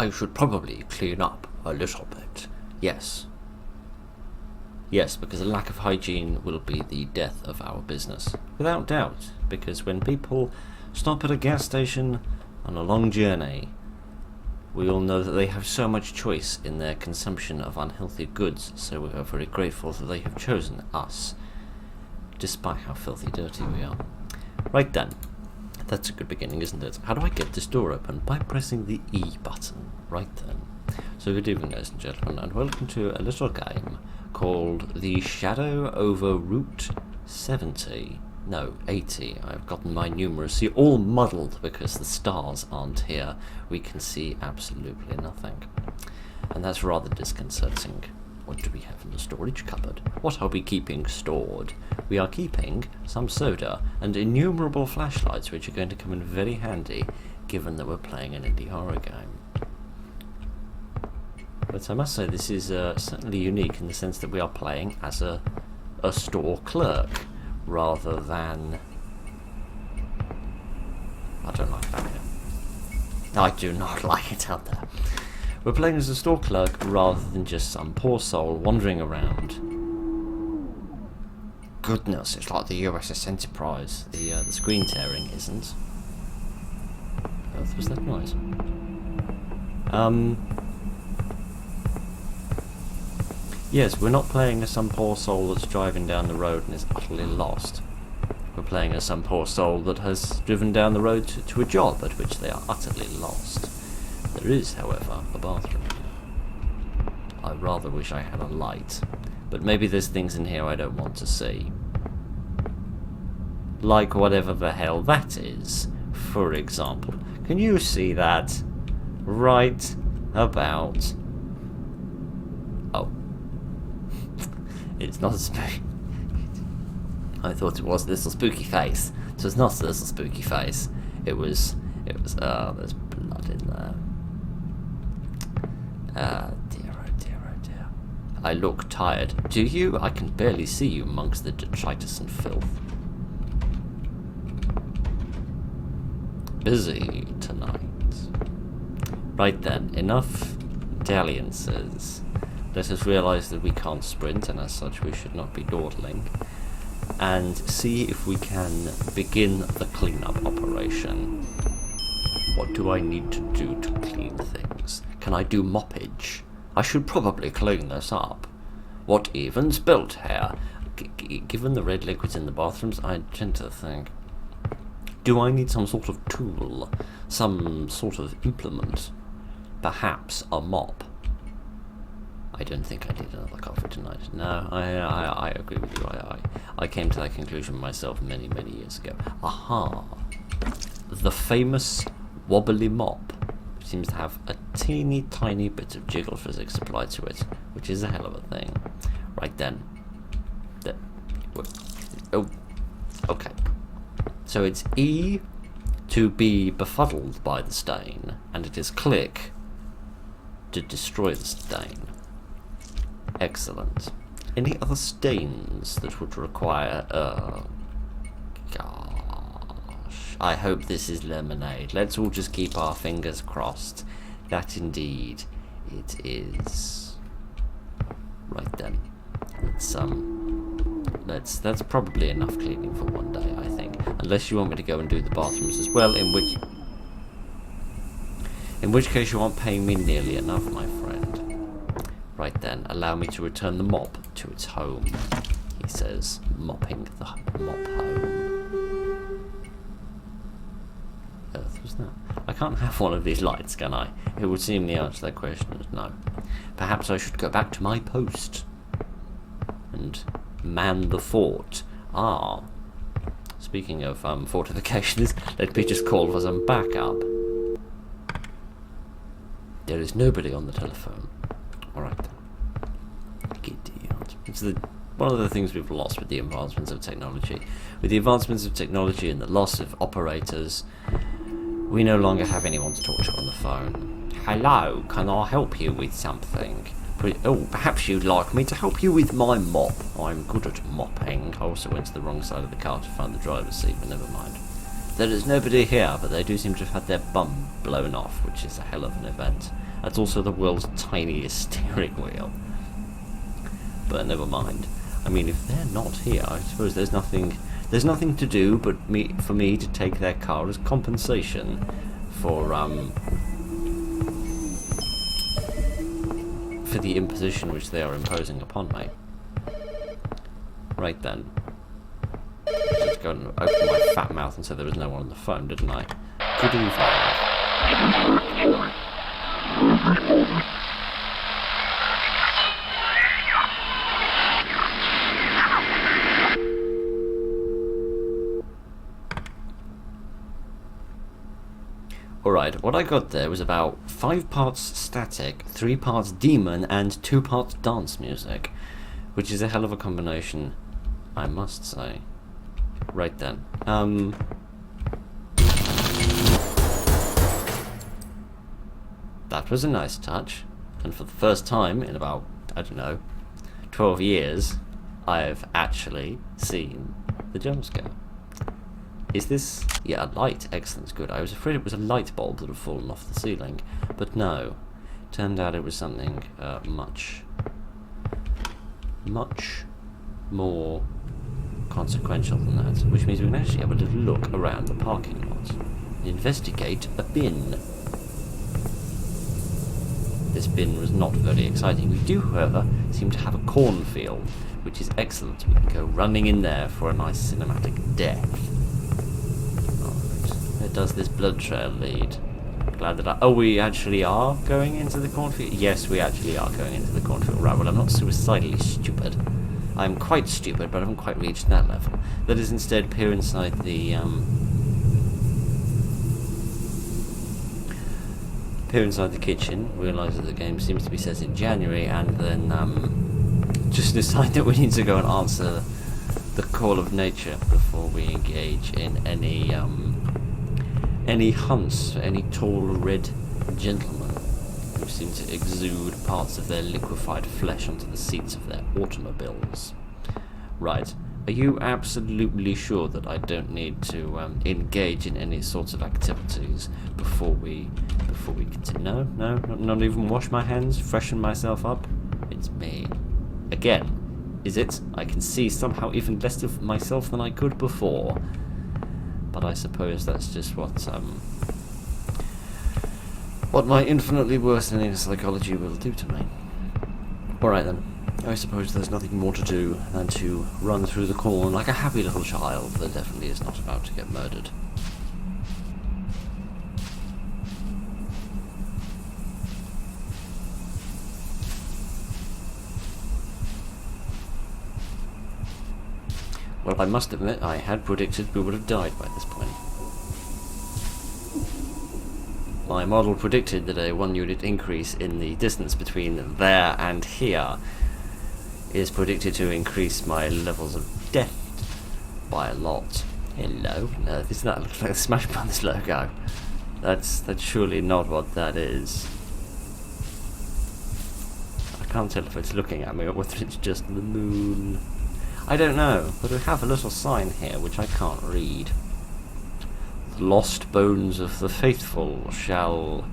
I should probably clean up a little bit. Yes. Yes, because a lack of hygiene will be the death of our business. Without doubt, because when people stop at a gas station on a long journey, we all know that they have so much choice in their consumption of unhealthy goods, so we are very grateful that they have chosen us, despite how filthy dirty we are. Right then, that's a good beginning, isn't it? How do I get this door open? By pressing the E button. Right then. So good evening, ladies and gentlemen, and welcome to a little game called The Shadow over Route 70. No, 80. I've gotten my numeracy all muddled because the stars aren't here. We can see absolutely nothing. And that's rather disconcerting. What do we have in the storage cupboard? What are we keeping stored? We are keeping some soda and innumerable flashlights, which are going to come in very handy given that we're playing an indie horror game. But I must say this is certainly unique in the sense that we are playing as a store clerk rather than... I don't like that here. I do not like it out there. We're playing as a store clerk rather than just some poor soul wandering around. Goodness, it's like the USS Enterprise. The screen tearing isn't. What was that noise? Yes, we're not playing as some poor soul that's driving down the road and is utterly lost. We're playing as some poor soul that has driven down the road to a job at which they are utterly lost. There is, however, a bathroom here. I rather wish I had a light, but maybe there's things in here I don't want to see. Like whatever the hell that is, for example. Can you see that? Right about... Oh. It's not a spooky... I thought it was a little spooky face. So it's not a little spooky face. It was, there's blood in there. Dear, oh dear, oh dear. I look tired. Do you? I can barely see you amongst the detritus and filth. Busy tonight. Right then, enough dalliances. Let us realise that we can't sprint, and as such we should not be dawdling. And see if we can begin the clean-up operation. What do I need to do to clean things? Can I do moppage? I should probably clean this up. What even spilt here? Given the red liquids in the bathrooms, I tend to think... Do I need some sort of tool? Some sort of implement? Perhaps a mop? I don't think I need another coffee tonight. No, I agree with you. I came to that conclusion myself many, many years ago. Aha! The famous wobbly mop seems to have a teeny tiny bit of jiggle physics applied to it, which is a hell of a thing. Right then. Oh, okay. So it's E to be befuddled by the stain, and it is click to destroy the stain. Excellent. Any other stains that would require... gosh. I hope this is lemonade. Let's all just keep our fingers crossed. That indeed it is. Right then. That's probably enough cleaning for one day, I think. Unless you want me to go and do the bathrooms as well, in which case you aren't paying me nearly enough, my friend. Right then, allow me to return the mop to its home, he says, mopping the mop home. Earth was that? I can't have one of these lights, can I? It would seem the answer to that question is no. Perhaps I should go back to my post and man the fort. Ah, speaking of fortifications, let me just call for some backup. There is nobody on the telephone. Alright then. It's one of the things we've lost with the advancements of technology. With the advancements of technology and the loss of operators, we no longer have anyone to talk to on the phone. Hello, can I help you with something? Oh, perhaps you'd like me to help you with my mop. I'm good at mopping. I also went to the wrong side of the car to find the driver's seat, but never mind. There is nobody here, but they do seem to have had their bum blown off, which is a hell of an event. That's also the world's tiniest steering wheel. But never mind. I mean, if they're not here, I suppose there's nothing to do but for me to take their car as compensation for the imposition which they are imposing upon me. Right then. Just go and open my fat mouth and say there was no one on the phone, didn't I? Good evening. Alright, what I got there was about 5 parts static, 3 parts demon, and 2 parts dance music, which is a hell of a combination, I must say. Right then. That was a nice touch, and for the first time in about, I don't know, 12 years, I've actually seen the jump scare. Is this... yeah, a light. Excellent, good. I was afraid it was a light bulb that had fallen off the ceiling, but no. Turned out it was something much more consequential than that, which means we can actually have a little look around the parking lot and investigate a bin. This bin was not very exciting. We do, however, seem to have a cornfield, which is excellent. We can go running in there for a nice cinematic death. Where does this blood trail lead? Glad that oh, we actually are going into the cornfield? Yes, we actually are going into the cornfield. Right, well, I'm not suicidally stupid. I'm quite stupid, but I haven't quite reached that level. Let us instead peer inside the, kitchen, realise that the game seems to be set in January, and then, just decide that we need to go and answer the call of nature before we engage in any hunts for any tall red gentlemen who seem to exude parts of their liquefied flesh onto the seats of their automobiles. Right. Are you absolutely sure that I don't need to engage in any sorts of activities before we continue? No, not even wash my hands, freshen myself up? It's me. Again, is it? I can see somehow even less of myself than I could before. But I suppose that's just what my infinitely worsening psychology will do to me. Alright then. I suppose there's nothing more to do than to run through the corn like a happy little child that definitely is not about to get murdered. Well, I must admit, I had predicted we would have died by this point. My model predicted that a 1 unit increase in the distance between there and here is predicted to increase my levels of death by a lot. Hello? No, isn't that look like a Smash Brothers logo? That's surely not what that is. I can't tell if it's looking at me or whether it's just the moon. I don't know, but we have a little sign here which I can't read. The lost bones of the faithful shall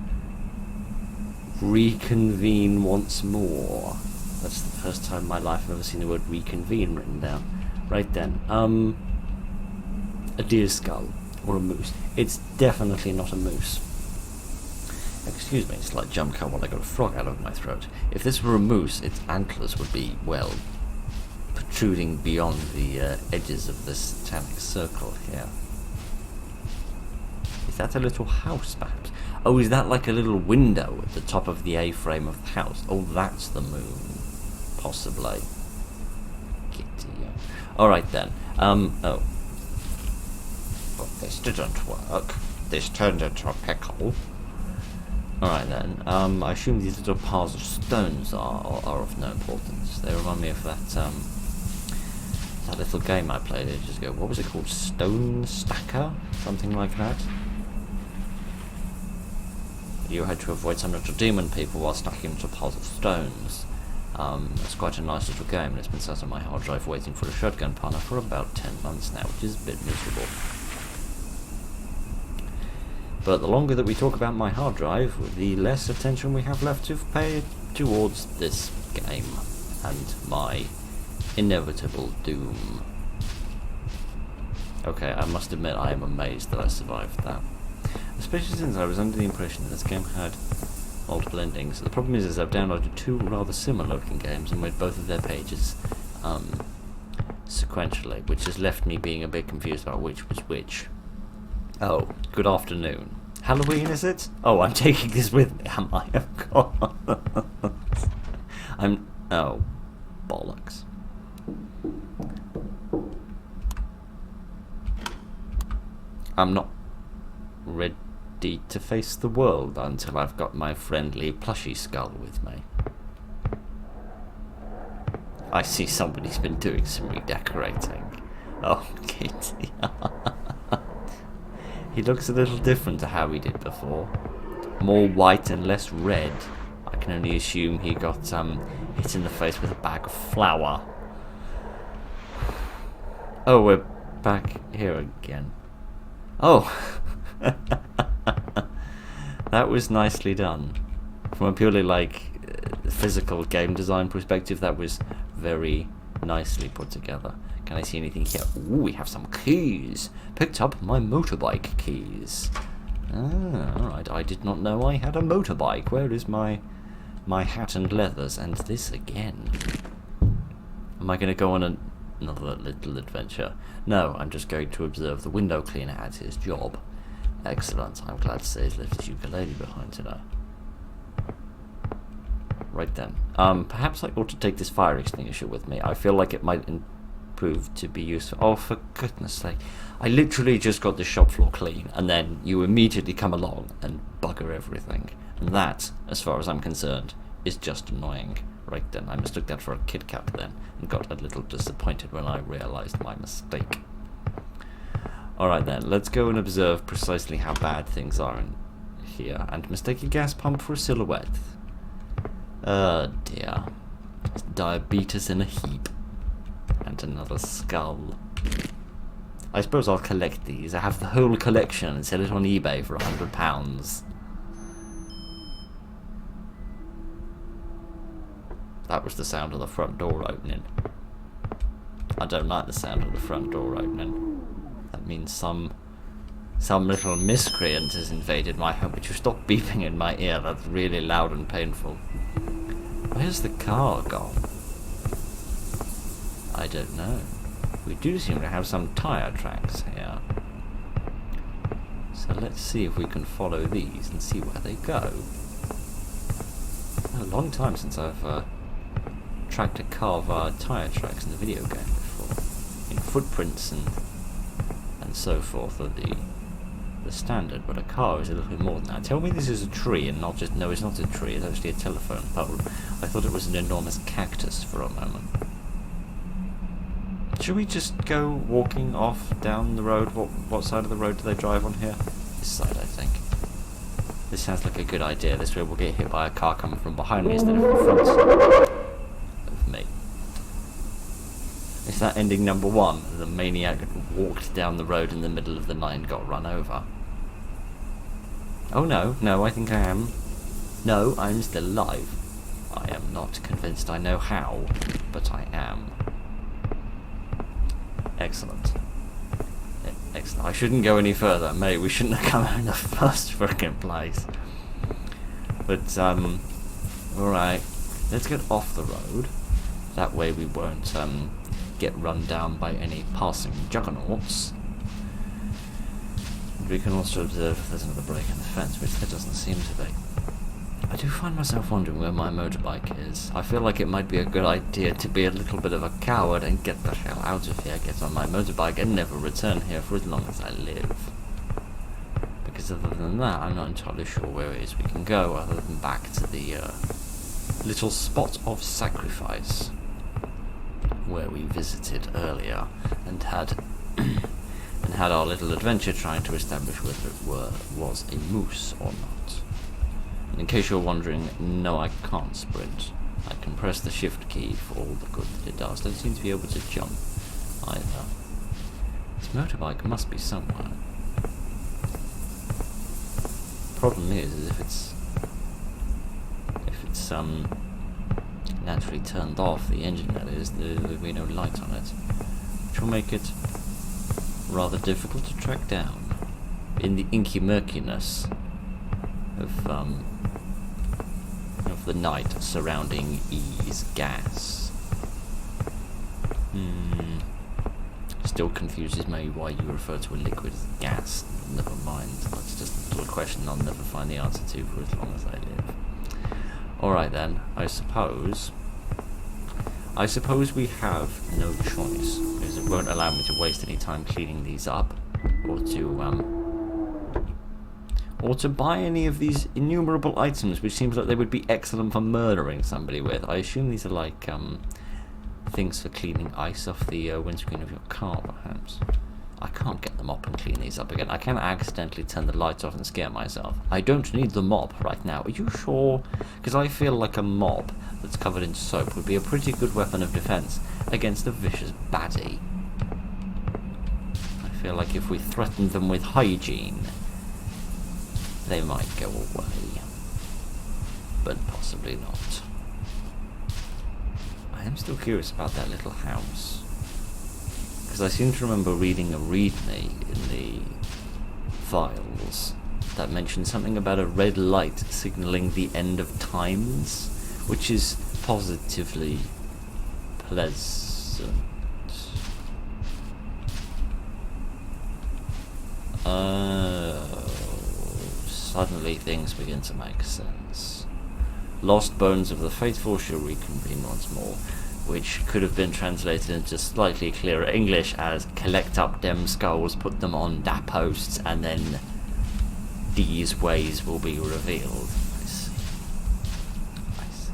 reconvene once more. That's the first time in my life I've ever seen the word reconvene written down. Right then, a deer's skull, or a moose. It's definitely not a moose. Excuse me, slight jump cut while I got a frog out of my throat. If this were a moose, its antlers would be, well, protruding beyond the edges of this tanic circle here. Is that a little house, perhaps? Oh, is that like a little window at the top of the A-frame of the house? Oh, that's the moon. Possibly. Alright then. Oh. But this didn't work. This turned into a pickle. Alright then. I assume these little piles of stones are of no importance. They remind me of that little game I played ages ago. What was it called? Stone Stacker? Something like that? You had to avoid some little demon people while stacking into piles of stones. It's quite a nice little game, and it's been sat on my hard drive waiting for a shotgun partner for about 10 months now, which is a bit miserable. But the longer that we talk about my hard drive, the less attention we have left to pay towards this game and my inevitable doom. Okay, I must admit I am amazed that I survived that. Especially since I was under the impression that this game had multiple endings. The problem is I've downloaded two rather similar looking games and read both of their pages sequentially, which has left me being a bit confused about which was which. Oh, good afternoon. Halloween, is it? Oh, I'm taking this with me, am I? Of course. Oh, bollocks. I'm not ready to face the world until I've got my friendly plushy skull with me. I see somebody's been doing some redecorating. Oh, Kitty. He looks a little different to how he did before. More white and less red. I can only assume he got hit in the face with a bag of flour. Oh, we're back here again. Oh! That was nicely done. From a purely physical game design perspective, that was very nicely put together. Can I see anything here? Ooh, we have some keys. Picked up my motorbike keys. Ah, alright. I did not know I had a motorbike. Where is my hat and leathers? And this again. Am I going to go on another little adventure? No, I'm just going to observe the window cleaner at his job. Excellent. I'm glad to say he's left his ukulele behind today. Right then. Perhaps I ought to take this fire extinguisher with me. I feel like it might prove to be useful. Oh, for goodness sake. I literally just got the shop floor clean, and then you immediately come along and bugger everything. And that, as far as I'm concerned, is just annoying. Right then. I mistook that for a Kit Kat then, and got a little disappointed when I realised my mistake. Alright then, let's go and observe precisely how bad things are in here, and mistake a gas pump for a silhouette. Oh dear. It's diabetes in a heap. And another skull. I suppose I'll collect these. I have the whole collection and sell it on eBay for £100. That was the sound of the front door opening. I don't like the sound of the front door opening. That means some little miscreant has invaded my home. Would you stop beeping in my ear? That's really loud and painful. Where's the car gone? I don't know. We do seem to have some tyre tracks here. So let's see if we can follow these and see where they go. A long time since I've tracked a car via tyre tracks in the video game before. In footprints and so forth are the standard, but a car is a little bit more than that. Tell me this is a tree and not just... No, it's not a tree, it's actually a telephone pole. I thought it was an enormous cactus for a moment. Should we just go walking off down the road? What side of the road do they drive on here? This side, I think. This sounds like a good idea. This way we'll get hit by a car coming from behind me instead of in front of me. Is that ending number 1? The maniac walked down the road in the middle of the night and got run over. Oh no, I think I am. No, I'm still alive. I am not convinced I know how, but I am. Excellent. Excellent. I shouldn't go any further, mate. We shouldn't have come out in the first frickin' place. But, alright. Let's get off the road. That way we won't, get run down by any passing juggernauts. And we can also observe if there's another break in the fence, which there doesn't seem to be. I do find myself wondering where my motorbike is. I feel like it might be a good idea to be a little bit of a coward and get the hell out of here, get on my motorbike and never return here for as long as I live. Because other than that, I'm not entirely sure where it is we can go, other than back to the little spot of sacrifice where we visited earlier and had our little adventure trying to establish whether it was a moose or not. And in case you're wondering, no, I can't sprint. I can press the shift key for all the good that it does. Don't seem to be able to jump either. This motorbike must be somewhere. Problem is if it's naturally turned off, the engine that is, there'll be no light on it, which will make it rather difficult to track down in the inky murkiness of the night surrounding E's gas. Still confuses me why you refer to a liquid as gas. Never mind, that's just a little question I'll never find the answer to for as long as I live. Alright then, I suppose we have no choice, because it won't allow me to waste any time cleaning these up, or to buy any of these innumerable items, which seems like they would be excellent for murdering somebody with. I assume these are like things for cleaning ice off the windscreen of your car, perhaps. I can't get the mop and clean these up again. I can accidentally turn the lights off and scare myself. I don't need the mop right now. Are you sure? Because I feel like a mop that's covered in soap would be a pretty good weapon of defense against a vicious baddie. I feel like if we threatened them with hygiene, they might go away. But possibly not. I am still curious about that little house. Because I seem to remember reading a readme in the files that mentioned something about a red light signalling the end of times, which is positively pleasant. Suddenly things begin to make sense. Lost bones of the faithful shall reconvene once more, which could have been translated into slightly clearer English as collect up them skulls, put them on da posts, and then these ways will be revealed. I see.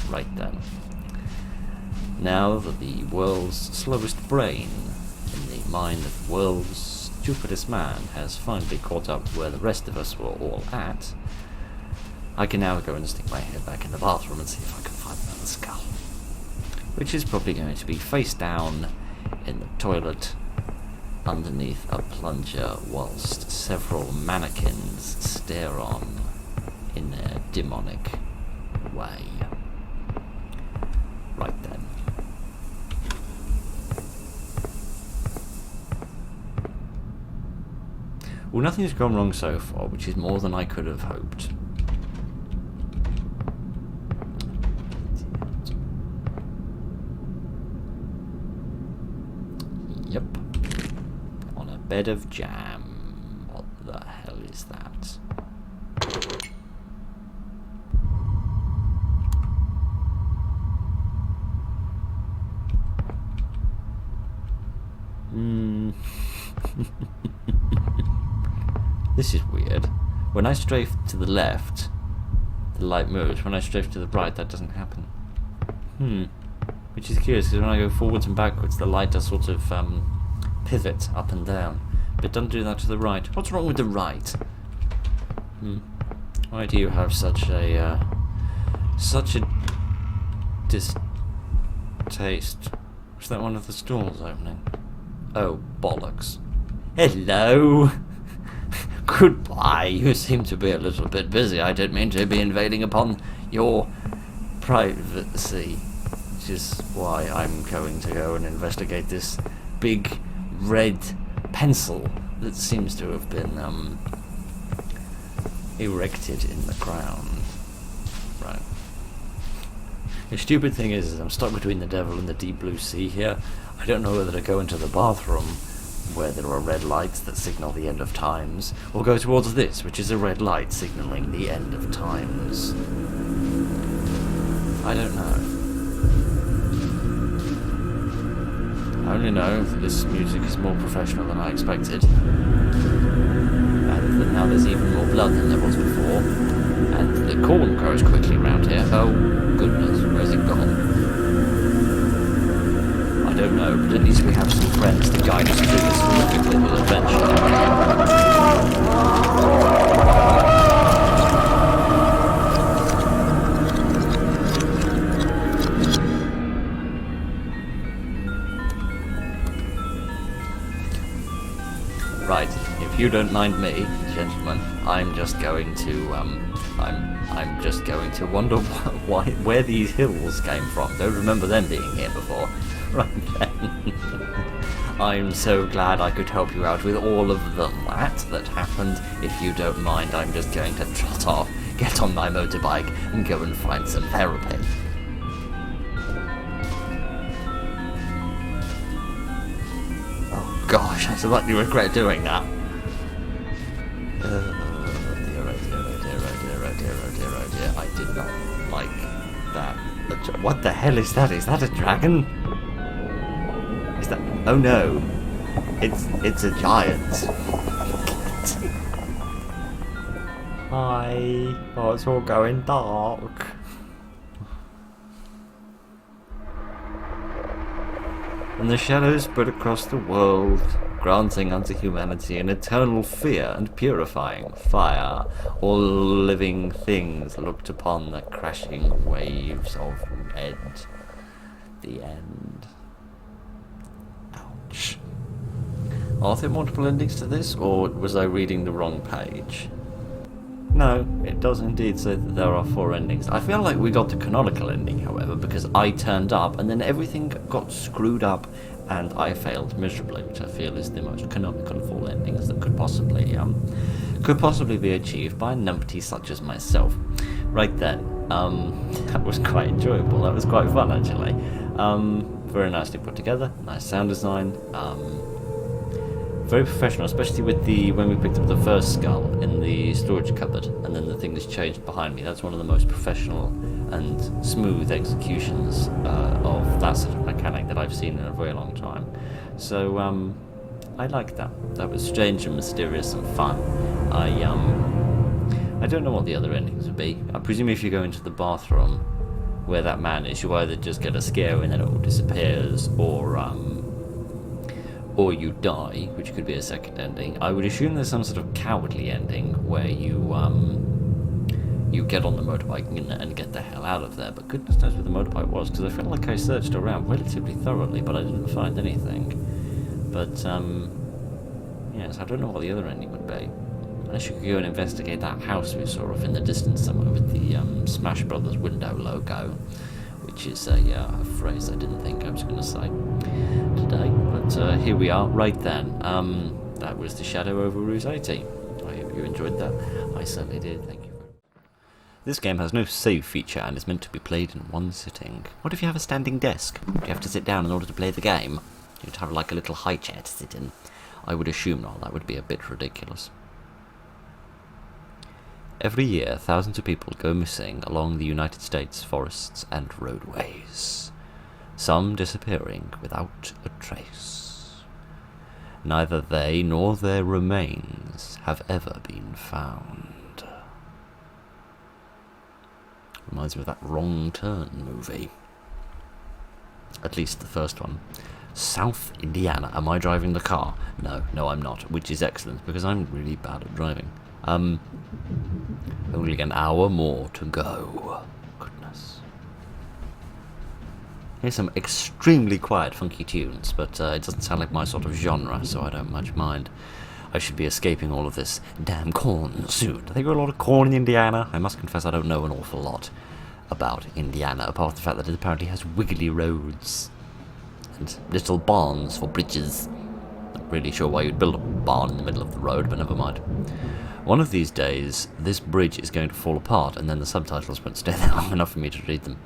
Right then. Now that the world's slowest brain in the mind of the world's stupidest man has finally caught up to where the rest of us were all at, I can now go and stick my head back in the bathroom and see if I can find another skull. Which is probably going to be face down in the toilet underneath a plunger whilst several mannequins stare on in a demonic way. Right then. Well, nothing's gone wrong so far, which is more than I could have hoped. Yep. On a bed of jam. What the hell is that? This is weird. When I strafe to the left, the light moves. When I strafe to the right, that doesn't happen. Which is curious, because when I go forwards and backwards, the light does sort of pivot up and down. But it doesn't do that to the right. What's wrong with the right? Why do you have such a distaste? Was that one of the stalls opening? Oh, bollocks. Hello! Goodbye, you seem to be a little bit busy. I didn't mean to be invading upon your privacy, which is why I'm going to go and investigate this big red pencil that seems to have been erected in the ground. Right. The stupid thing is I'm stuck between the devil and the deep blue sea here. I don't know whether to go into the bathroom, where there are red lights that signal the end of times, or go towards this, which is a red light signalling the end of times. I don't know. I only know that this music is more professional than I expected, and that now there's even more blood than there was before, and the corn grows quickly around here. Oh goodness, where's it gone? I don't know, but at least we have some friends to guide us through this horrific little adventure. Right, if you don't mind me, gentlemen, I'm just going to I'm just going to wonder where these hills came from. Don't remember them being here before. Right then. I'm so glad I could help you out with all of that happened. If you don't mind, I'm just going to trot off, get on my motorbike, and go and find some therapy. Oh gosh, I slightly regret doing that. Dear, I did not like that. What the hell is that? Is that a dragon? Is that... Oh no. It's a giant. Hi. Oh, it's all going dark. And the shadows spread across the world, granting unto humanity an eternal fear and purifying fire. All living things looked upon the crashing waves of red. The end. Ouch. Are there multiple endings to this, or was I reading the wrong page? No, it does indeed say that there are 4 endings. I feel like we got the canonical ending, however, because I turned up and then everything got screwed up and I failed miserably, which I feel is the most canonical of all endings that could possibly be achieved by a numpty such as myself. Right then, that was quite enjoyable. That was quite fun, actually. Very nicely put together, nice sound design. Very professional, especially with when we picked up the first skull in the storage cupboard, and then the thing is changed behind me. That's one of the most professional and smooth executions of that sort of mechanic that I've seen in a very long time. So I like that. That was strange and mysterious and fun. I don't know what the other endings would be. I presume if you go into the bathroom where that man is, you either just get a scare and then it all disappears, or you die, which could be a second ending. I would assume there's some sort of cowardly ending where you get on the motorbike and get the hell out of there. But goodness knows where the motorbike was, because I feel like I searched around relatively thoroughly, but I didn't find anything. But yes, I don't know what the other ending would be. Unless you could go and investigate that house we saw off in the distance somewhere with the Smash Brothers window logo, which is a phrase I didn't think I was going to say today, but here we are. Right then, that was The Shadow over Route 80. I hope you enjoyed that. I certainly did. Thank you. This game has no save feature and is meant to be played in one sitting. What if you have a standing desk? Do you have to sit down in order to play the game? You'd have like a little high chair to sit in. I would assume not. That would be a bit ridiculous. Every year, thousands of people go missing along the United States forests and roadways, some disappearing without a trace. Neither they nor their remains have ever been found. Reminds me of that Wrong Turn movie. At least the first one. South Indiana. Am I driving the car? No, I'm not, which is excellent, because I'm really bad at driving. Only an hour more to go. Goodness. Here's some extremely quiet, funky tunes, but it doesn't sound like my sort of genre, so I don't much mind. I should be escaping all of this damn corn soon. I think there are a lot of corn in Indiana. I must confess I don't know an awful lot about Indiana, apart from the fact that it apparently has wiggly roads and little barns for bridges. Not really sure why you'd build a barn in the middle of the road, but never mind. One of these days, this bridge is going to fall apart, and then the subtitles won't stay there long enough for me to read them.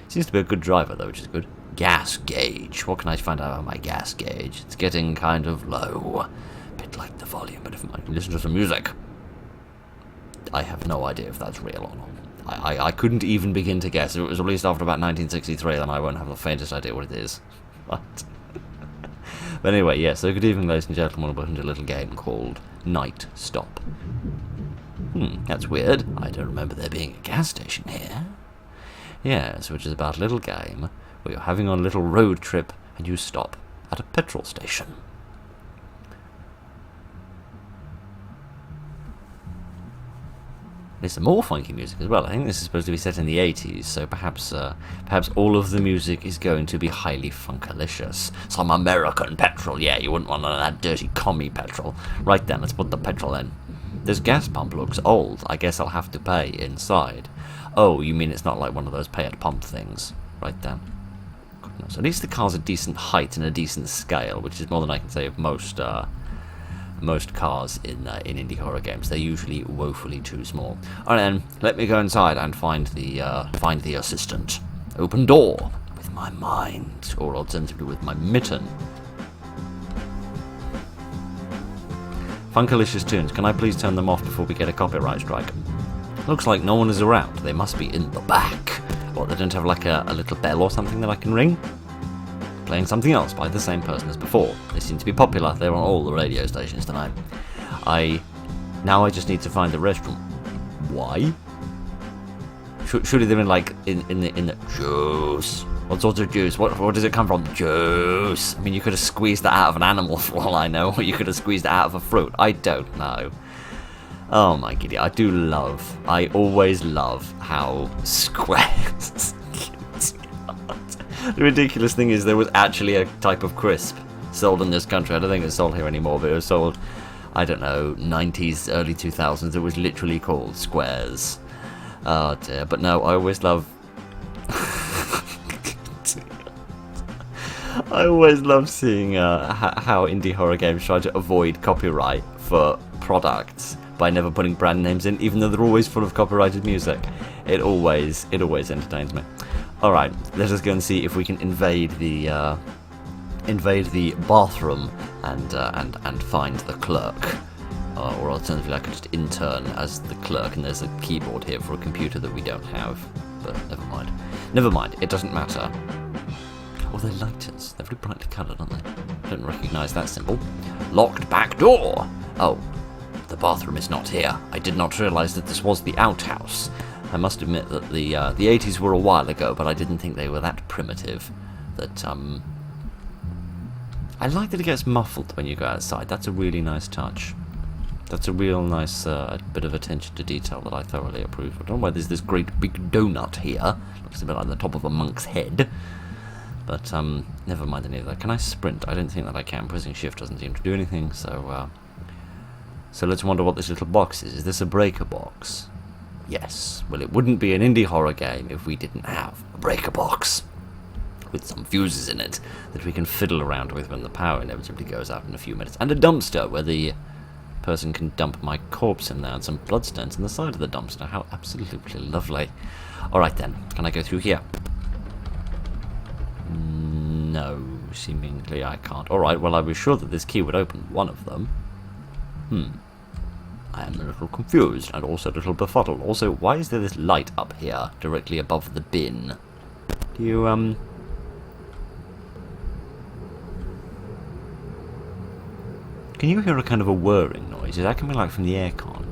Seems to be a good driver, though, which is good. Gas gauge. What can I find out about my gas gauge? It's getting kind of low. A bit like the volume, but if I can listen to some music. I have no idea if that's real or not. I couldn't even begin to guess. If it was released after about 1963, then I won't have the faintest idea what it is. But anyway, yes, so good evening, ladies and gentlemen. Welcome to a little game called Night Stop. That's weird. I don't remember there being a gas station here. Yes, which is about a little game where you're having on a little road trip and you stop at a petrol station. There's some more funky music as well. I think this is supposed to be set in the 80s, so perhaps all of the music is going to be highly funkalicious. Some American petrol, yeah, you wouldn't want none of that dirty commie petrol. Right then, let's put the petrol in. This gas pump looks old. I guess I'll have to pay inside. Oh, you mean it's not like one of those pay-at-pump things? Right then. Goodness. At least the car's a decent height and a decent scale, which is more than I can say of most cars in indie horror games. They're usually woefully too small. Alright then, let me go inside and find the assistant. Open door with my mind, or alternatively with my mitten. Funkalicious tunes. Can I please turn them off before we get a copyright strike? Looks like no one is around. They must be in the back. What, they don't have like a little bell or something that I can ring? Playing something else by the same person as before. They seem to be popular. They're on all the radio stations tonight. Now I just need to find the restroom. Why? Surely they're in like in the juice. What sort of juice? What does it come from? Juice. I mean, you could have squeezed that out of an animal for all I know, or you could have squeezed it out of a fruit. I don't know. Oh my giddy! I always love how squares. The ridiculous thing is there was actually a type of crisp sold in this country. I don't think it's sold here anymore, but it was sold, I don't know, 90s, early 2000s. It was literally called Squares. Oh dear, but no, I always love... I always love seeing how indie horror games try to avoid copyright for products by never putting brand names in, even though they're always full of copyrighted music. It always entertains me. Alright, let us go and see if we can invade the bathroom and find the clerk. Or alternatively, I could just intern as the clerk, and there's a keyboard here for a computer that we don't have. But never mind. Never mind, it doesn't matter. Oh, they're lighters. They're very brightly coloured, aren't they? I don't recognise that symbol. Locked back door! Oh, the bathroom is not here. I did not realise that this was the outhouse. I must admit that the 80s were a while ago, but I didn't think they were that primitive. That, I like that it gets muffled when you go outside. That's a really nice touch. That's a real nice bit of attention to detail that I thoroughly approve of. I don't know why there's this great big donut here. Looks a bit like the top of a monk's head. But, never mind any of that. Can I sprint? I don't think that I can. Pressing shift doesn't seem to do anything, so let's wonder what this little box is. Is this a breaker box? Yes. Well, it wouldn't be an indie horror game if we didn't have a breaker box with some fuses in it that we can fiddle around with when the power inevitably goes out in a few minutes. And a dumpster where the person can dump my corpse in there, and some bloodstains on the side of the dumpster. How absolutely lovely. Alright then, can I go through here? No, seemingly I can't. Alright, well I was sure that this key would open one of them. I am a little confused, and also a little befuddled. Also, why is there this light up here, directly above the bin? Do you, Can you hear a kind of a whirring noise? Is that coming like from the aircon?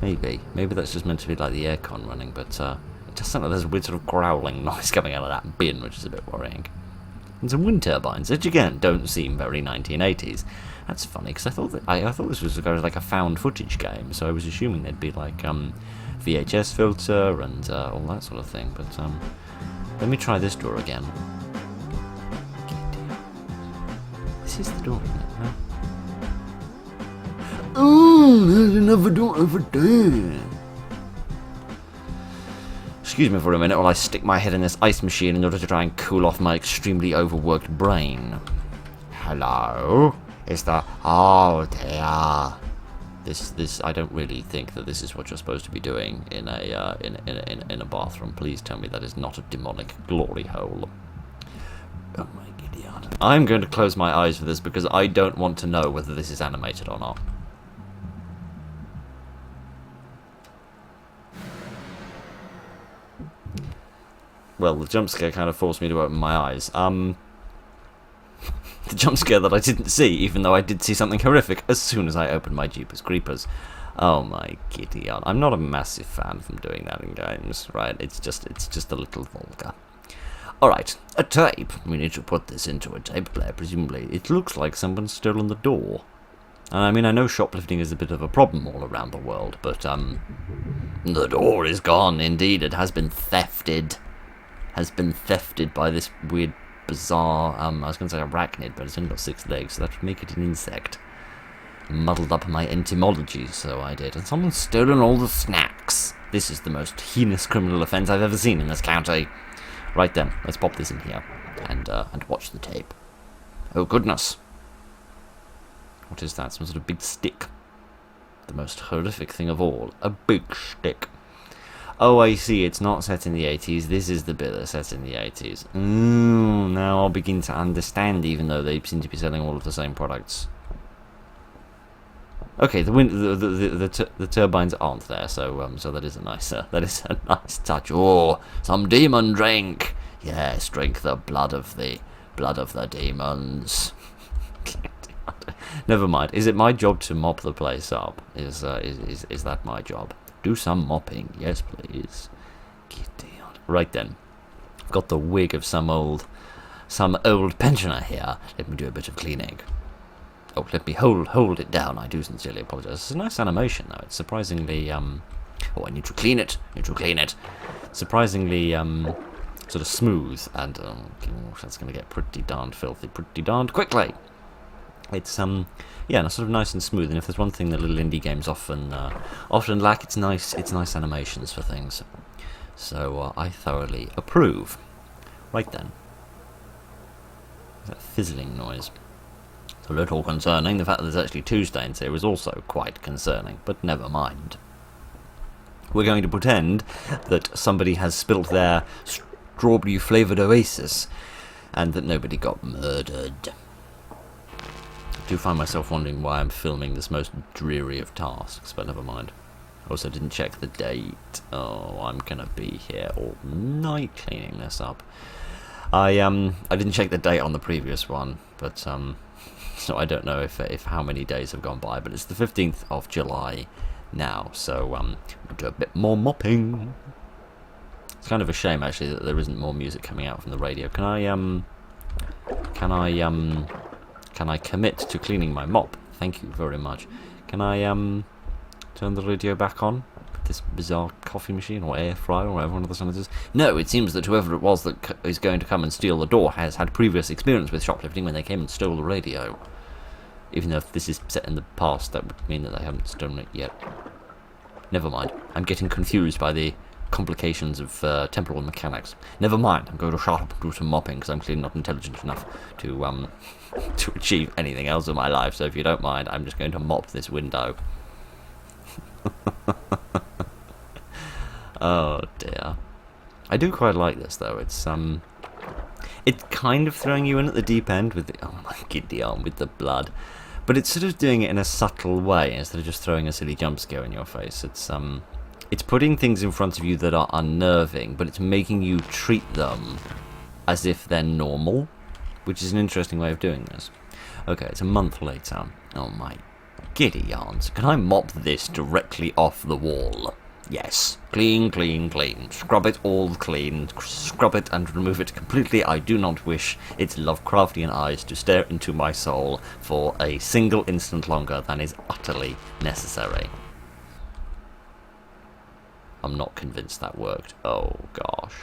Maybe. Maybe that's just meant to be like the aircon running, but it just sounds like there's a weird sort of growling noise coming out of that bin, which is a bit worrying. And some wind turbines, which again don't seem very 1980s. That's funny, because I thought this was like a found footage game, so I was assuming there'd be like VHS filter and all that sort of thing. But let me try this door again. This is the door, isn't it? No. Oh, there's another door over there. Excuse me for a minute while I stick my head in this ice machine in order to try and cool off my extremely overworked brain. Hello? Is that... Oh dear. This I don't really think that this is what you're supposed to be doing in a bathroom. Please tell me that is not a demonic glory hole. Oh my god. I'm going to close my eyes for this because I don't want to know whether this is animated or not. Well, the jump scare kind of forced me to open my eyes. The jump scare that I didn't see, even though I did see something horrific as soon as I opened my Jeepers Creepers. Oh my giddy aunt. I'm not a massive fan of them doing that in games, right? It's just a little vulgar. Alright, a tape. We need to put this into a tape player, presumably. It looks like someone's stolen the door. And I mean, I know shoplifting is a bit of a problem all around the world, but the door is gone. Indeed, it has been thefted. Has been thefted by this weird, bizarre, I was going to say arachnid, but it's only got 6 legs, so that would make it an insect. Muddled up my etymology, so I did. And someone's stolen all the snacks. This is the most heinous criminal offence I've ever seen in this county. Right then, let's pop this in here and watch the tape. Oh goodness. What is that? Some sort of big stick. The most horrific thing of all. A big stick. Oh, I see. It's not set in the 80s. This is the bit that's set in the 80s. Now I'll begin to understand, even though they seem to be selling all of the same products. Okay, the turbines aren't there, so that is a nice touch. Oh, some demon drink. Yes, drink the blood of the demons. Never mind. Is it my job to mop the place up? Is that my job? Do some mopping, yes, please. Right then, I've got the wig of some old pensioner here. Let me do a bit of cleaning. Oh, let me hold it down. I do sincerely apologise. It's a nice animation, though. It's surprisingly oh, I need to clean it. Surprisingly sort of smooth, and that's going to get pretty darned filthy, pretty darned quickly. It's yeah, sort of nice and smooth. And if there's one thing that little indie games often lack, it's nice animations for things. So I thoroughly approve. Right then, that fizzling noise. It's a little concerning. The fact that there's actually 2 stains here is also quite concerning. But never mind. We're going to pretend that somebody has spilt their strawberry-flavoured oasis, and that nobody got murdered. I do find myself wondering why I'm filming this most dreary of tasks, but never mind. I also didn't check the date. Oh, I'm gonna be here all night cleaning this up. I didn't check the date on the previous one, but so I don't know if how many days have gone by, but it's the 15th of July now, so we'll do a bit more mopping. It's kind of a shame actually that there isn't more music coming out from the radio. Can I commit to cleaning my mop? Thank you very much. Can I turn the radio back on? This bizarre coffee machine or air fryer or whatever one of the sounds is. No, it seems that whoever it was that is going to come and steal the door has had previous experience with shoplifting when they came and stole the radio. Even though if this is set in the past, that would mean that they haven't stolen it yet. Never mind. I'm getting confused by the complications of temporal mechanics. Never mind. I'm going to shut up and do some mopping because I'm clearly not intelligent enough to to achieve anything else in my life. So if you don't mind, I'm just going to mop this window. Oh dear. I do quite like this though. It's kind of throwing you in at the deep end with the oh my giddy arm with the blood, but it's sort of doing it in a subtle way instead of just throwing a silly jump scare in your face. It's putting things in front of you that are unnerving, but it's making you treat them as if they're normal, which is an interesting way of doing this. Okay, it's a month later. Oh my giddy yarns. Can I mop this directly off the wall? Yes. Clean, clean, clean. Scrub it all clean. Scrub it and remove it completely. I do not wish its Lovecraftian eyes to stare into my soul for a single instant longer than is utterly necessary. I'm not convinced that worked. Oh gosh.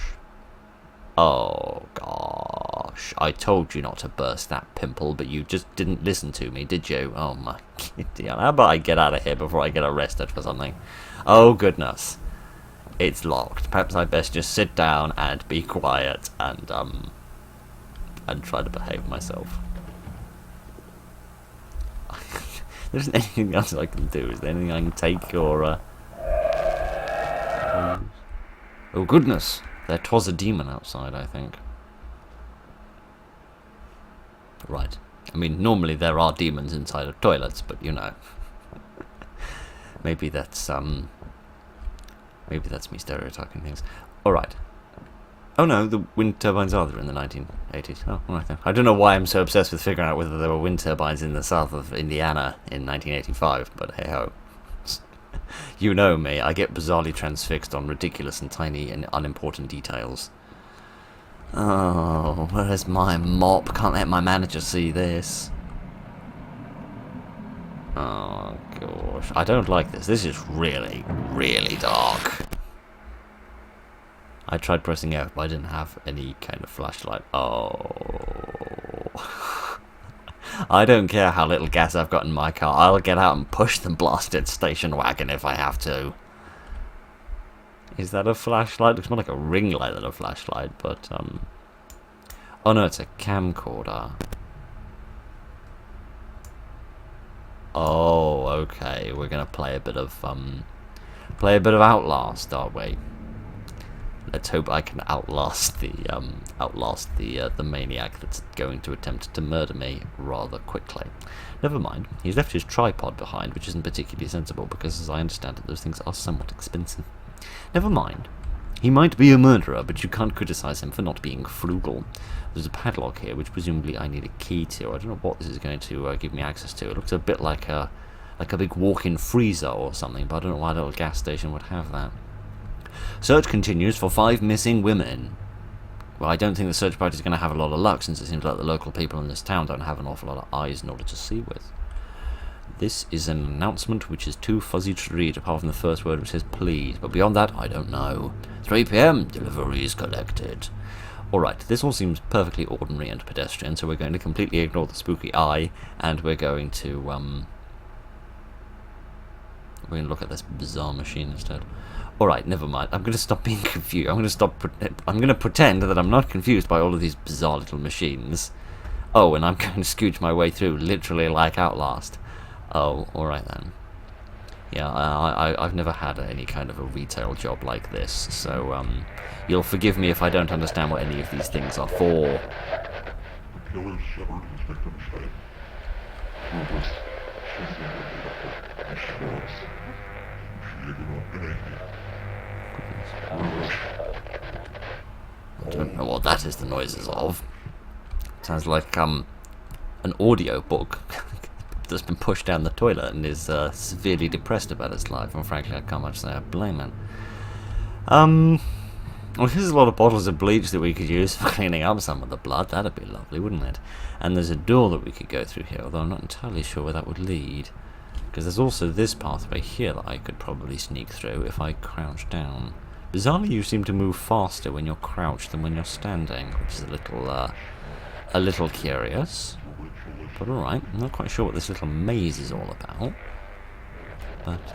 Oh gosh. I told you not to burst that pimple, but you just didn't listen to me, did you? Oh my god. How about I get out of here before I get arrested for something? Oh goodness. It's locked. Perhaps I best just sit down and be quiet and try to behave myself. There isn't anything else I can do. Is there anything I can take or oh goodness. There 'twas a demon outside, I think. Right. I mean, normally there are demons inside of toilets, but you know. Maybe that's me stereotyping things. Alright. Oh no, the wind turbines are there in the 1980s. Oh, alright then. I don't know why I'm so obsessed with figuring out whether there were wind turbines in the south of Indiana in 1985, but hey ho. You know me, I get bizarrely transfixed on ridiculous and tiny and unimportant details. Oh, where's my mop? Can't let my manager see this. Oh, gosh, I don't like this. This is really, really dark. I tried pressing F, but I didn't have any kind of flashlight. Oh. I don't care how little gas I've got in my car. I'll get out and push the blasted station wagon if I have to. Is that a flashlight? Looks more like a ring light than a flashlight, but, oh no, it's a camcorder. Oh, okay. We're gonna play a bit of Outlast, aren't we? Let's hope I can outlast the maniac that's going to attempt to murder me rather quickly. Never mind. He's left his tripod behind, which isn't particularly sensible because, as I understand it, those things are somewhat expensive. Never mind. He might be a murderer, but you can't criticize him for not being frugal. There's a padlock here, which presumably I need a key to. I don't know what this is going to give me access to. It looks a bit like a big walk-in freezer or something, but I don't know why a little gas station would have that. Search continues for 5 missing women. Well, I don't think the search party is going to have a lot of luck, since it seems like the local people in this town don't have an awful lot of eyes in order to see with. This is an announcement which is too fuzzy to read, apart from the first word which says please, but beyond that, I don't know. 3 PM, deliveries collected. Alright, this all seems perfectly ordinary and pedestrian, so we're going to completely ignore the spooky eye, and we're going to look at this bizarre machine instead. Alright, never mind. I'm going to stop being confused. I'm going to pretend that I'm not confused by all of these bizarre little machines. Oh, and I'm going to scooch my way through, literally like Outlast. Oh, alright then. Yeah, I've never had any kind of a retail job like this, so you'll forgive me if I don't understand what any of these things are for. I don't know what that is the noises of. Sounds like an audio book that's been pushed down the toilet and is severely depressed about its life, and frankly I can't much say I blame it. Well, here's a lot of bottles of bleach that we could use for cleaning up some of the blood. That'd be lovely, wouldn't it? And there's a door that we could go through here, although I'm not entirely sure where that would lead. Because there's also this pathway here that I could probably sneak through if I crouch down. Bizarrely, you seem to move faster when you're crouched than when you're standing, which is a little curious. But alright, I'm not quite sure what this little maze is all about. But,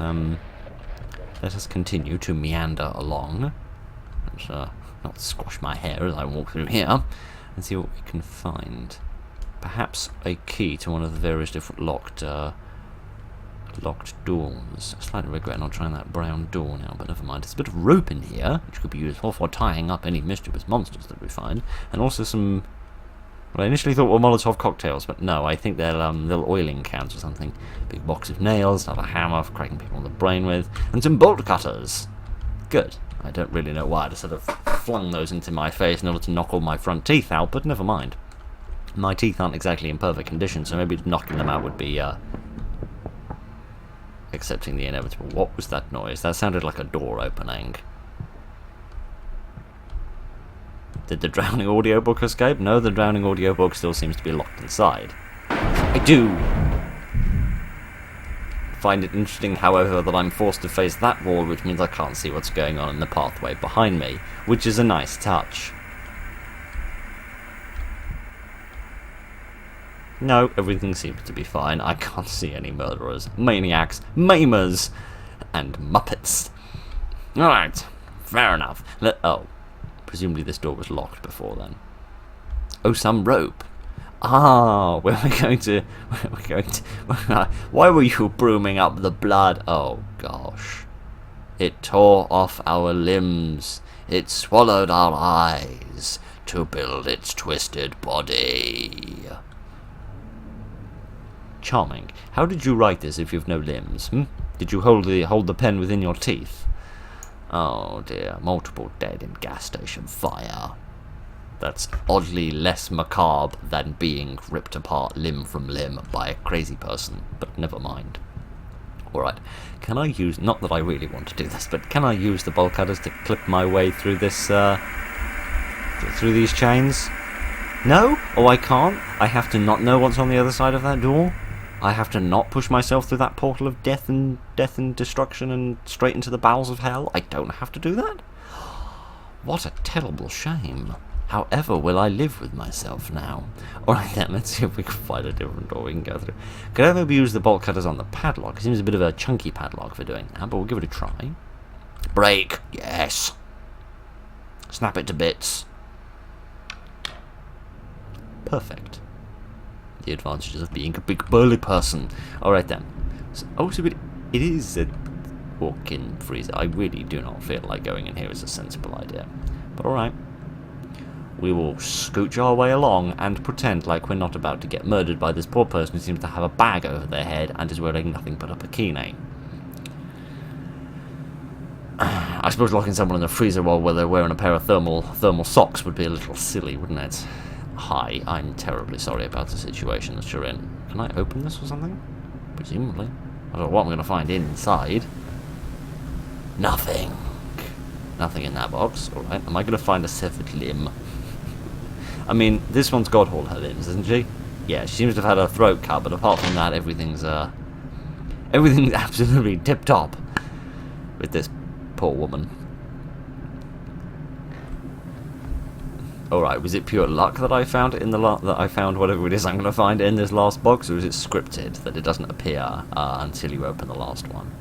let us continue to meander along. Let's not squash my hair as I walk through here, and see what we can find. Perhaps a key to one of the various different locked doors. I slightly regret not trying that brown door now, but never mind. There's a bit of rope in here, which could be useful for tying up any mischievous monsters that we find, and also some... Well, I initially thought were Molotov cocktails, but no, I think they're little oiling cans or something. Big box of nails, another hammer for cracking people on the brain with, and some bolt cutters. Good. I don't really know why I just sort of flung those into my face in order to knock all my front teeth out, but never mind. My teeth aren't exactly in perfect condition, so maybe knocking them out would be, accepting the inevitable. What was that noise? That sounded like a door opening. Did the drowning audiobook escape? No, the drowning audiobook still seems to be locked inside. I do find it interesting, however, that I'm forced to face that wall, which means I can't see what's going on in the pathway behind me, which is a nice touch. No, everything seems to be fine. I can't see any murderers, maniacs, maimers, and muppets. Alright, fair enough. Oh, presumably this door was locked before then. Oh, some rope. Ah, where are we going to... Why were you brooming up the blood? Oh, gosh. It tore off our limbs. It swallowed our eyes to build its twisted body. Charming. How did you write this if you've no limbs? Did you hold the pen within your teeth? Oh dear, multiple dead in gas station fire. That's oddly less macabre than being ripped apart limb from limb by a crazy person, but never mind. Alright, can I use, not that I really want to do this, but can I use the bolt cutters to clip my way through this, through these chains? No? Oh, I can't? I have to not know what's on the other side of that door? I have to not push myself through that portal of death and destruction and straight into the bowels of hell? I don't have to do that? What a terrible shame. However will I live with myself now? Alright then, let's see if we can find a different door we can go through. Could I maybe use the bolt cutters on the padlock? It seems a bit of a chunky padlock for doing that, but we'll give it a try. Break! Yes! Snap it to bits. Perfect. The advantages of being a big burly person. Alright then. So it is a walk-in freezer. I really do not feel like going in here is a sensible idea. But alright. We will scooch our way along and pretend like we're not about to get murdered by this poor person who seems to have a bag over their head and is wearing nothing but a bikini. I suppose locking someone in the freezer while they're wearing a pair of thermal socks would be a little silly, wouldn't it? Hi, I'm terribly sorry about the situation that you're in. Can I open this or something? Presumably. I don't know what I'm going to find inside. Nothing. Nothing in that box. Alright, am I going to find a severed limb? I mean, this one's got all her limbs, isn't she? Yeah, she seems to have had her throat cut, but apart from that, everything's absolutely tip-top with this poor woman. Alright, was it pure luck that I found it in the that I found whatever it is I'm going to find in this last box, or is it scripted that it doesn't appear until you open the last one?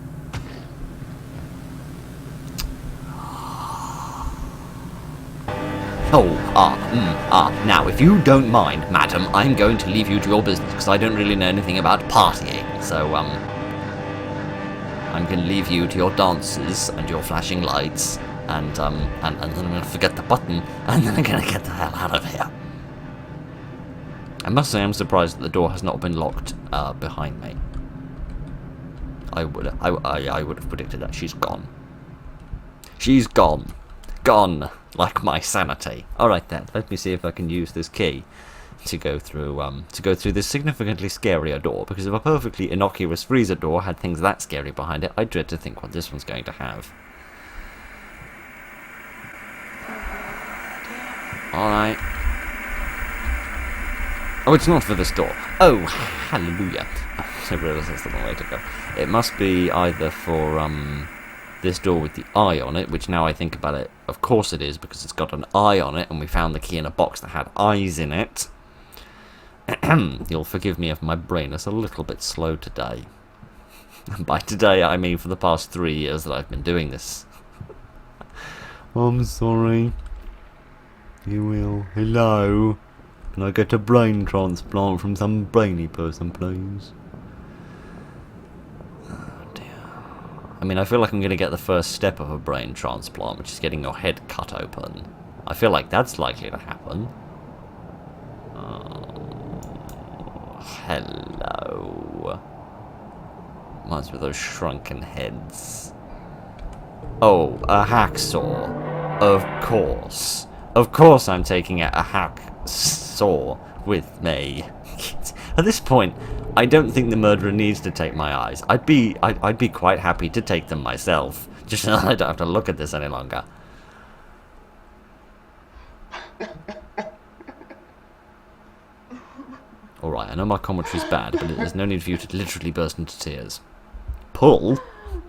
Now, if you don't mind, madam, I'm going to leave you to your business, because I don't really know anything about partying, so, I'm going to leave you to your dances and your flashing lights, and then I'm going to forget the button, and then I'm going to get the hell out of here. I must say I'm surprised that the door has not been locked, behind me. I would have predicted that. She's gone. She's gone. Gone. Like my sanity. Alright then, let me see if I can use this key to go through this significantly scarier door, because if a perfectly innocuous freezer door had things that scary behind it, I dread to think what this one's going to have. Alright. Oh, it's not for this door. Oh, hallelujah. I realise that's the wrong way to go. It must be either for, this door with the eye on it, which now I think about it, of course it is, because it's got an eye on it, and we found the key in a box that had eyes in it. You'll forgive me if my brain is a little bit slow today. And by today, I mean for the past 3 years that I've been doing this. I'm sorry. You will. Hello. Can I get a brain transplant from some brainy person, please? I mean, I feel like I'm going to get the first step of a brain transplant, which is getting your head cut open. I feel like that's likely to happen. Hello. Reminds me of those shrunken heads. Oh, a hacksaw. Of course. Of course I'm taking a hacksaw with me. At this point, I don't think the murderer needs to take my eyes. I'd be quite happy to take them myself, just so I don't have to look at this any longer. Alright, I know my commentary's bad, but there's no need for you to literally burst into tears. Pull?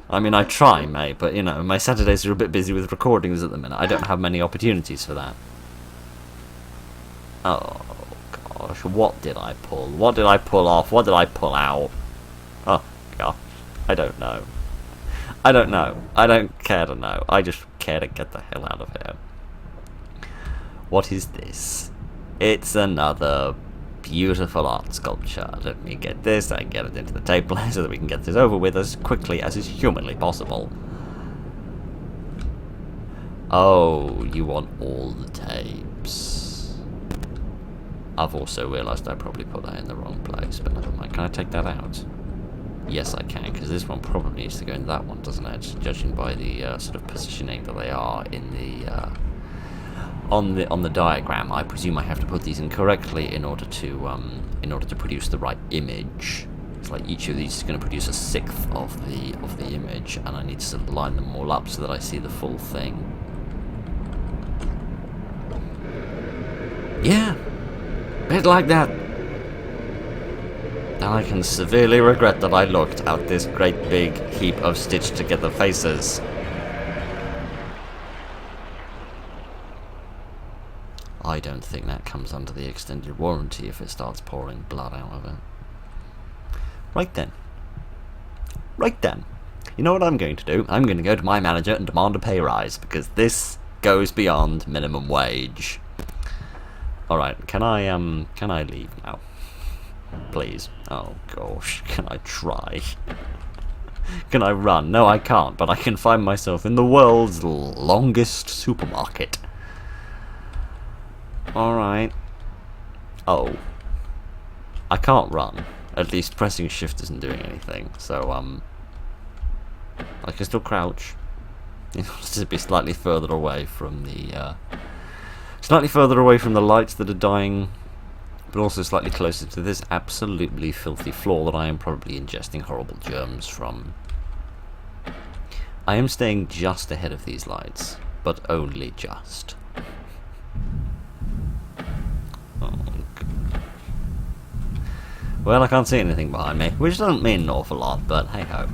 I mean, I try, mate, but, you know, my Saturdays are a bit busy with recordings at the minute. I don't have many opportunities for that. Oh, gosh, what did I pull? What did I pull off? What did I pull out? Oh, gosh, I don't know. I don't know. I don't care to know. I just care to get the hell out of here. What is this? It's another beautiful art sculpture. Let me get this and get it into the table so that we can get this over with as quickly as is humanly possible. Oh, you want all the tapes. I've also realised I probably put that in the wrong place, but never mind. Can I take that out? Yes, I can, because this one probably needs to go in that one, doesn't it? Judging by the sort of positioning that they are in the on the diagram. I presume I have to put these in correctly in order to produce the right image. It's like each of these is going to produce a sixth of the image, and I need to sort of line them all up so that I see the full thing. Yeah, bit like that. and I can severely regret that I looked at this great big heap of stitched together faces. I don't think that comes under the extended warranty if it starts pouring blood out of it. Right then. You know what I'm going to do? I'm going to go to my manager and demand a pay rise, because this goes beyond minimum wage. Alright, can I leave now? Please. Oh gosh, can I try? Can I run? No, I can't, but I can find myself in the world's longest supermarket. Alright. Oh. I can't run. At least pressing shift isn't doing anything, so, I can still crouch. In order to be slightly further away from the, lights that are dying, but also slightly closer to this absolutely filthy floor that I am probably ingesting horrible germs from. I am staying just ahead of these lights, but only just. Oh, God. Well, I can't see anything behind me, which doesn't mean an awful lot, but hey-ho.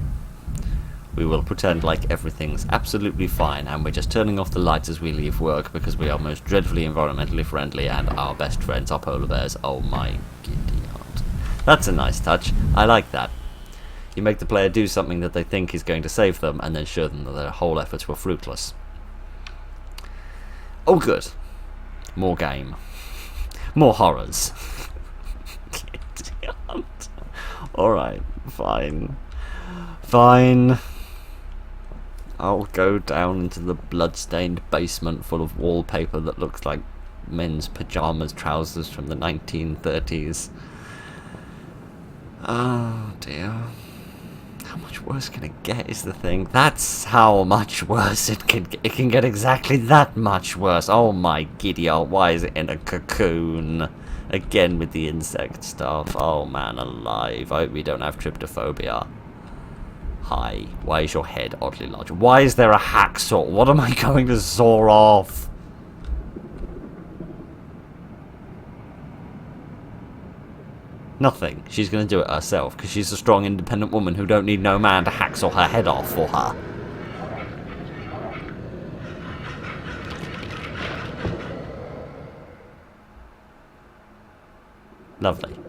We will pretend like everything's absolutely fine and we're just turning off the lights as we leave work because we are most dreadfully environmentally friendly and our best friends are polar bears. Oh my giddy aunt. That's a nice touch. I like that. You make the player do something that they think is going to save them and then show them that their whole efforts were fruitless. Oh good. More game. More horrors. Giddy aunt. Alright, fine. Fine. I'll go down into the blood-stained basement full of wallpaper that looks like men's pyjamas trousers from the 1930s. Oh dear. How much worse can it get is the thing. That's how much worse it can get. It can get exactly that much worse. Oh my giddy old, why is it in a cocoon? Again with the insect stuff. Oh man alive. I hope we don't have tryptophobia. Hi, why is your head oddly large? Why is there a hacksaw? What am I going to saw off? Nothing. She's going to do it herself, because she's a strong, independent woman who don't need no man to hacksaw her head off for her. Lovely.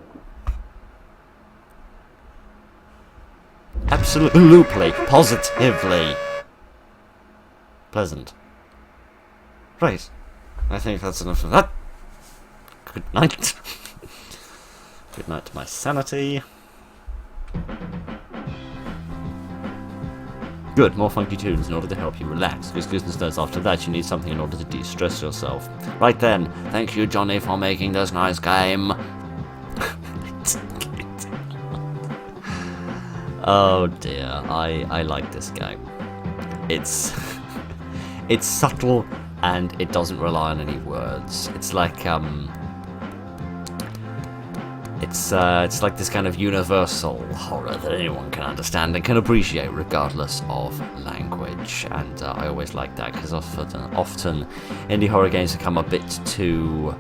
Absolutely, positively pleasant. Right, I think that's enough of that. Good night. Good night to my sanity. Good, more funky tunes in order to help you relax, because goodness knows after that you need something in order to de-stress yourself. Right then, thank you Johnny for making this nice game. Oh dear, I like this game. It's it's subtle and it doesn't rely on any words. It's like it's like this kind of universal horror that anyone can understand and can appreciate regardless of language. And I always like that because often indie horror games become a bit too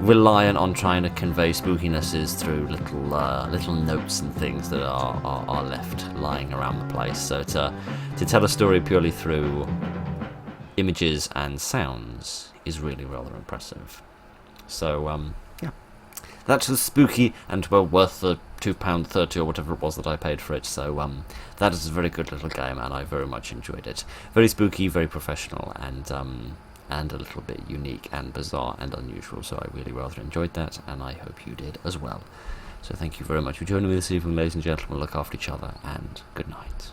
reliant on trying to convey spookinesses through little notes and things that are left lying around the place. So to tell a story purely through images and sounds is really rather impressive. So yeah, that was spooky and well worth the £2.30 or whatever it was that I paid for it. So that is a very good little game and I very much enjoyed it. Very spooky, very professional, and a little bit unique and bizarre and unusual, so I really rather enjoyed that, and I hope you did as well. So thank you very much for joining me this evening, ladies and gentlemen. Look after each other, and good night.